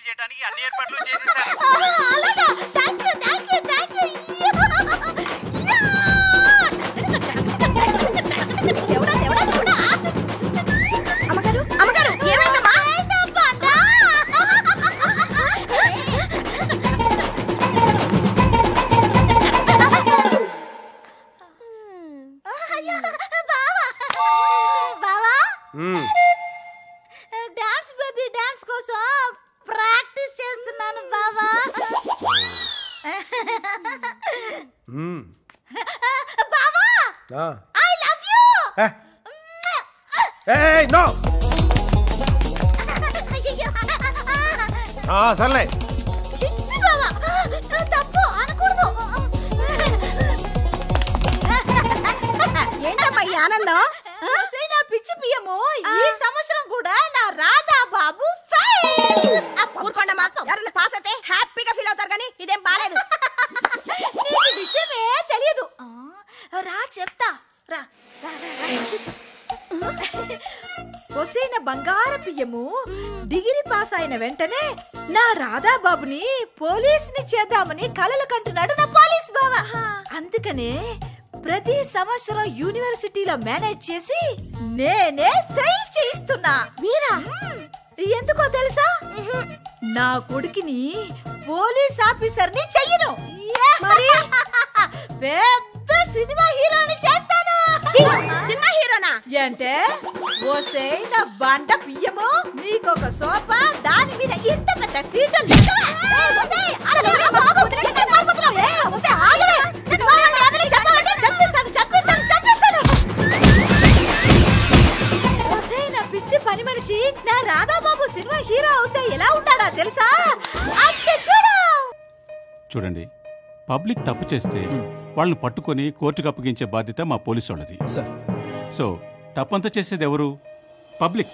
Reveal చేయడానికి అన్ని ఏర్పాట్లు చేసేసాను. డాన్స్ బేబీ డాన్స్ కోసం ప్రాక్టీస్ చేస్తున్నాను బావా. బావా ఐ లవ్ యు. ఏయ్ నో. సర్లే. పిచ్చి బావా, తప్పు అనకూడదు. ఏంటమ్మా ఈ ఆనందం? నా పిచ్చి పియము ఈ సంవత్సరం కూడా నా రాధా బాబు ఫెయిల్. ఊరుకోండమ్మా, ఎవరైనా పాస్ అయితే హ్యాపీగా ఫీల్ అవుతారు కానీ ఇదేం బాలేదు. నీకు విషయమే తెలియదు. రా చెప్తా, రా ఒసేన బంగారు పియ్యము డిగ్రీ పాస్ అయిన వెంటనే నా రాధా బాబుని పోలీసుని చేద్దామని కలలు కంటున్నాడు నా పోలీస్ బావ. అందుకనే ప్రతి సంవత్సరం యూనివర్సిటీలో మేనేజ్ చేసి నేనే ఫెయిల్ చేయిస్తున్నా. వీరా ఎందుకో తెలుసా? నా కొడుకుని పోలీస్ ఆఫీసర్ ని చెయ్యను, మరి పెద్ద సినిమా హీరోని చేస్తాను. సినిమా హీరోనా అంటే ఓసే నా బండ పియ్యము, నీకొక సోఫా, దాని మీద ఇంత పెద్ద సీటు. పిచ్చి పని మనిషి నా రాధాబాబు సినిమా హీరో అవుతే ఎలా ఉంటాడా తెలుసా? చూడండి, పబ్లిక్ తప్పు చేస్తే వాళ్ళని పట్టుకొని కోర్టుకు అప్పగించే బాధ్యత మా పోలీసు వాళ్ళది. సో తప్పంతా చేసేది ఎవరు? పబ్లిక్.